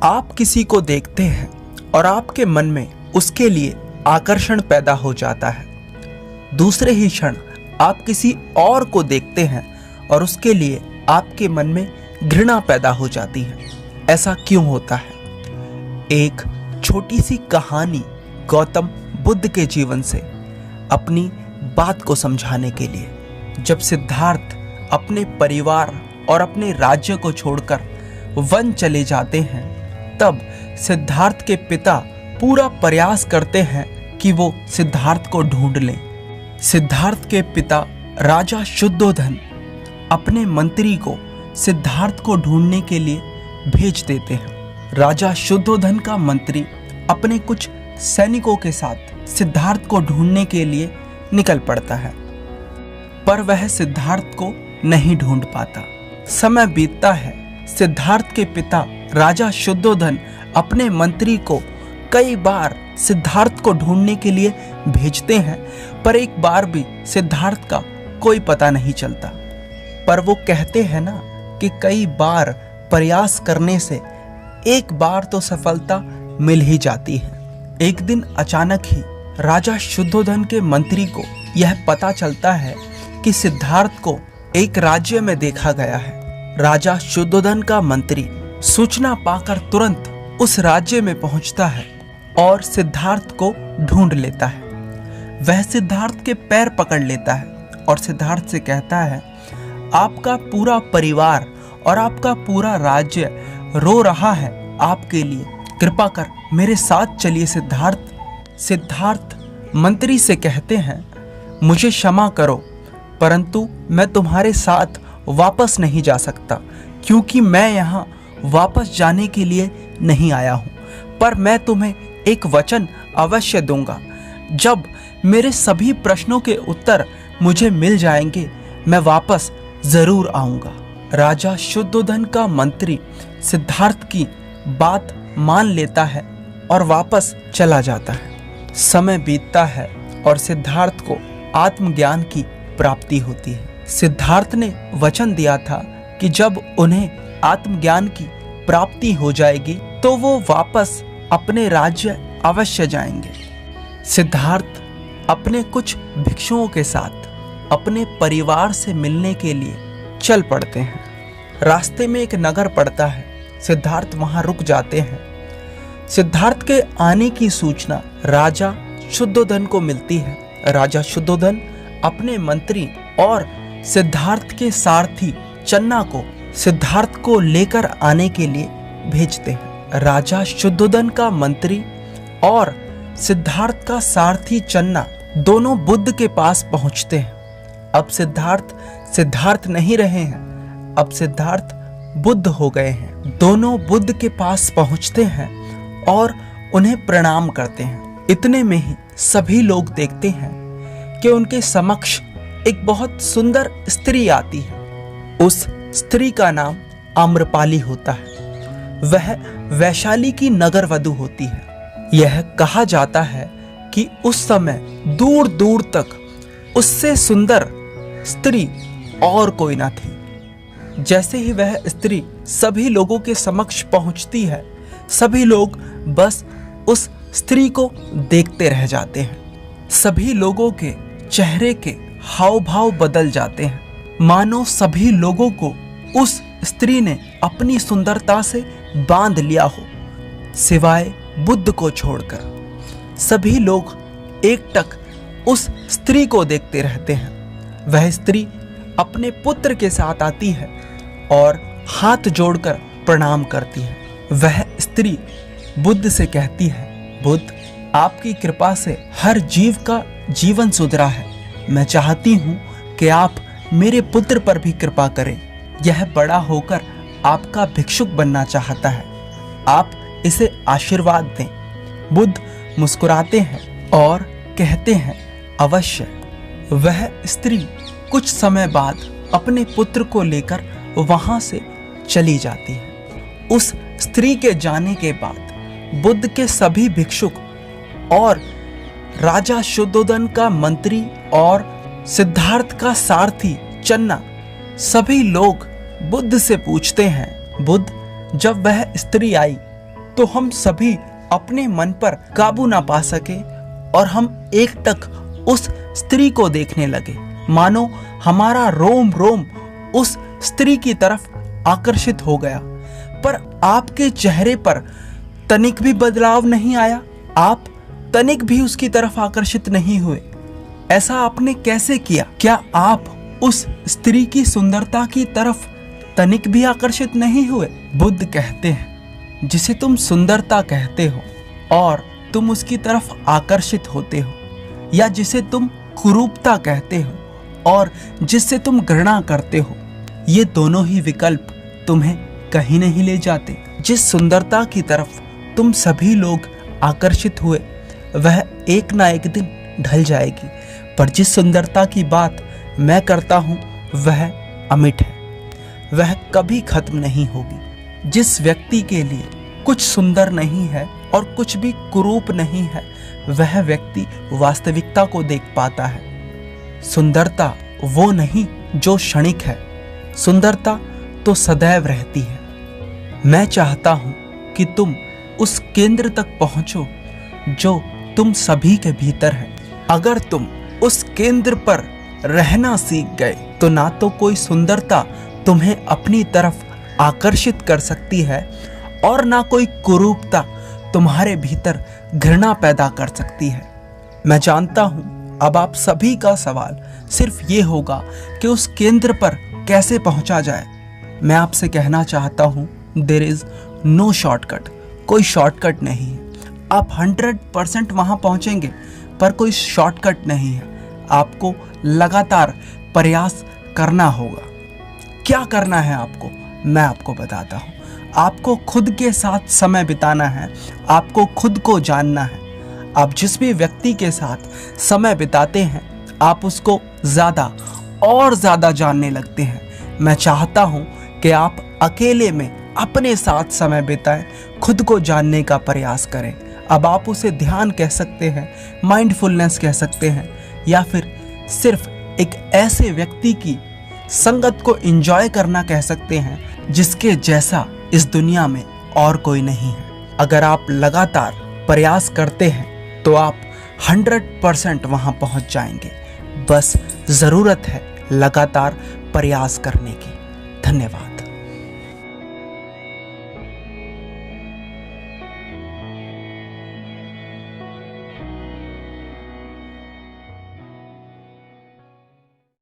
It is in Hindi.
आप किसी को देखते हैं और आपके मन में उसके लिए आकर्षण पैदा हो जाता है। दूसरे ही क्षण आप किसी और को देखते हैं और उसके लिए आपके मन में घृणा पैदा हो जाती है। ऐसा क्यों होता है? एक छोटी सी कहानी गौतम बुद्ध के जीवन से अपनी बात को समझाने के लिए। जब सिद्धार्थ अपने परिवार और अपने राज्य को छोड़कर वन चले जाते हैं, तब सिद्धार्थ के पिता पूरा प्रयास करते हैं कि वो सिद्धार्थ को ढूंढ लें। सिद्धार्थ के पिता राजा शुद्धोधन अपने मंत्री को सिद्धार्थ को ढूंढने के लिए भेज देते हैं। राजा शुद्धोधन का मंत्री अपने कुछ सैनिकों के साथ सिद्धार्थ को ढूंढने के लिए निकल पड़ता है, पर वह सिद्धार्थ को नहीं ढूंढ पाता। समय बीतता है। सिद्धार्थ के पिता राजा शुद्धोधन अपने मंत्री को कई बार सिद्धार्थ को ढूंढने के लिए भेजते हैं, पर एक बार भी सिद्धार्थ का कोई पता नहीं चलता। पर वो कहते हैं ना कि कई बार प्रयास करने से एक बार तो सफलता मिल ही जाती है। एक दिन अचानक ही राजा शुद्धोधन के मंत्री को यह पता चलता है कि सिद्धार्थ को एक राज्य में देखा गया है। राजा शुद्धोधन का मंत्री सूचना पाकर तुरंत उस राज्य में पहुंचता है और सिद्धार्थ को ढूंढ लेता है। वह सिद्धार्थ के पैर पकड़ लेता है और सिद्धार्थ से कहता है, आपका पूरा परिवार और आपका पूरा राज्य रो रहा है आपके लिए, कृपा कर मेरे साथ चलिए। सिद्धार्थ मंत्री से कहते हैं, मुझे क्षमा करो, परंतु मैं तुम्हारे साथ वापस नहीं जा सकता, क्योंकि मैं यहाँ वापस जाने के लिए नहीं आया हूँ। पर मैं तुम्हें एक वचन अवश्य दूंगा। जब मेरे सभी प्रश्नों के उत्तर मुझे मिल जाएंगे, मैं वापस जरूर आऊंगा। राजा शुद्धोधन का मंत्री सिद्धार्थ की बात मान लेता है और वापस चला जाता है। समय बीतता है और सिद्धार्थ को आत्मज्ञान की प्राप्ति होती है। सिद्धार्थ ने वचन दिया था कि जब उन्हें आत्मज्ञान की प्राप्ति हो जाएगी तो वो वापस अपने राज्य अवश्य जाएंगे। सिद्धार्थ अपने कुछ भिक्षुओं के साथ अपने परिवार से मिलने के लिए चल पड़ते हैं। रास्ते में एक नगर पड़ता है। सिद्धार्थ वहां रुक जाते हैं। सिद्धार्थ के आने की सूचना राजा शुद्धोधन को मिलती है। राजा शुद्धोधन अपने मंत्री और सिद्धार्थ के सारथी चन्ना को सिद्धार्थ को लेकर आने के लिए भेजते हैं। राजा शुद्धोधन का मंत्री और सिद्धार्थ का सारथी चन्ना दोनों बुद्ध के पास पहुंचते हैं। अब सिद्धार्थ नहीं रहे हैं, अब सिद्धार्थ बुद्ध हो गए हैं। दोनों बुद्ध के पास पहुंचते हैं और उन्हें प्रणाम करते हैं। इतने में ही सभी लोग देखते हैं कि उनके समक्ष एक बहुत सुंदर स्त्री आती है। उस स्त्री का नाम आम्रपाली होता है। वह वैशाली की नगर वधू होती है। यह कहा जाता है कि उस समय दूर दूर तक उससे सुंदर स्त्री और कोई ना थी। जैसे ही वह स्त्री सभी लोगों के समक्ष पहुंचती है, सभी लोग बस उस स्त्री को देखते रह जाते हैं। सभी लोगों के चेहरे के हाव भाव बदल जाते हैं, मानो सभी लोगों को उस स्त्री ने अपनी सुंदरता से बांध लिया हो, सिवाय बुद्ध को छोड़कर। सभी लोग एकटक उस स्त्री को देखते रहते हैं। वह स्त्री अपने पुत्र के साथ आती है और हाथ जोड़कर प्रणाम करती है। वह स्त्री बुद्ध से कहती है, बुद्ध, आपकी कृपा से हर जीव का जीवन सुधरा है। मैं चाहती हूँ कि आप मेरे पुत्र पर भी कृपा करें। यह बड़ा होकर आपका भिक्षुक बनना चाहता है, आप इसे आशीर्वाद दें। बुद्ध मुस्कुराते हैं और कहते हैं, अवश्य। वह स्त्री कुछ समय बाद अपने पुत्र को लेकर वहां से चली जाती है। उस स्त्री के जाने के बाद बुद्ध के सभी भिक्षुक और राजा शुद्धोधन का मंत्री और सिद्धार्थ का सारथी चन्ना सभी लोग बुद्ध से पूछते हैं, बुद्ध, जब वह स्त्री आई तो हम सभी अपने मन पर काबू ना पा सके और हम एकटक उस स्त्री को देखने लगे, मानो हमारा रोम रोम उस स्त्री की तरफ आकर्षित हो गया। पर आपके चेहरे पर तनिक भी बदलाव नहीं आया, आप तनिक भी उसकी तरफ आकर्षित नहीं हुए। ऐसा आपने कैसे किया? क्या आप उस स्त्री की सुंदरता की तरफ तनिक भी आकर्षित नहीं हुए? बुद्ध कहते हैं, जिसे तुम सुंदरता कहते हो और तुम उसकी तरफ आकर्षित होते हो, या जिसे तुम कुरूपता कहते हो और जिससे तुम घृणा करते हो, ये दोनों ही विकल्प तुम्हें कहीं नहीं ले जाते। जिस सुंदरता की तरफ तुम सभी लोग आकर्षित हुए वह एक ना एक दिन ढल जाएगी, पर जिस सुंदरता की बात मैं करता हूँ वह अमिट है, वह कभी खत्म नहीं होगी। जिस व्यक्ति के लिए कुछ सुंदर नहीं है और कुछ भी कुरूप नहीं है, वह व्यक्ति वास्तविकता को देख पाता है। सुंदरता वो नहीं जो क्षणिक है, सुंदरता तो सदैव रहती है। मैं चाहता हूं कि तुम उस केंद्र तक पहुंचो जो तुम सभी के भीतर है। अगर तुम उस केंद्र पर रहना सीख गए तो ना तो कोई सुंदरता तुम्हें अपनी तरफ आकर्षित कर सकती है और ना कोई कुरूपता तुम्हारे भीतर घृणा पैदा कर सकती है। मैं जानता हूं अब आप सभी का सवाल सिर्फ ये होगा कि उस केंद्र पर कैसे पहुंचा जाए। मैं आपसे कहना चाहता हूं, देयर इज नो शॉर्टकट, कोई शॉर्टकट नहीं है। आप 100% वहां पहुंचेंगे, पर कोई शॉर्टकट नहीं है। आपको लगातार प्रयास करना होगा। क्या करना है आपको, मैं आपको बताता हूं। आपको खुद के साथ समय बिताना है, आपको खुद को जानना है। आप जिस भी व्यक्ति के साथ समय बिताते हैं, आप उसको ज़्यादा और ज़्यादा जानने लगते हैं। मैं चाहता हूं कि आप अकेले में अपने साथ समय बिताएं, खुद को जानने का प्रयास करें। अब आप उसे ध्यान कह सकते हैं, माइंडफुलनेस कह सकते हैं, या फिर सिर्फ एक ऐसे व्यक्ति की संगत को एंजॉय करना कह सकते हैं जिसके जैसा इस दुनिया में और कोई नहीं है। अगर आप लगातार प्रयास करते हैं तो आप 100% वहां पहुंच जाएंगे। बस ज़रूरत है लगातार प्रयास करने की। धन्यवाद।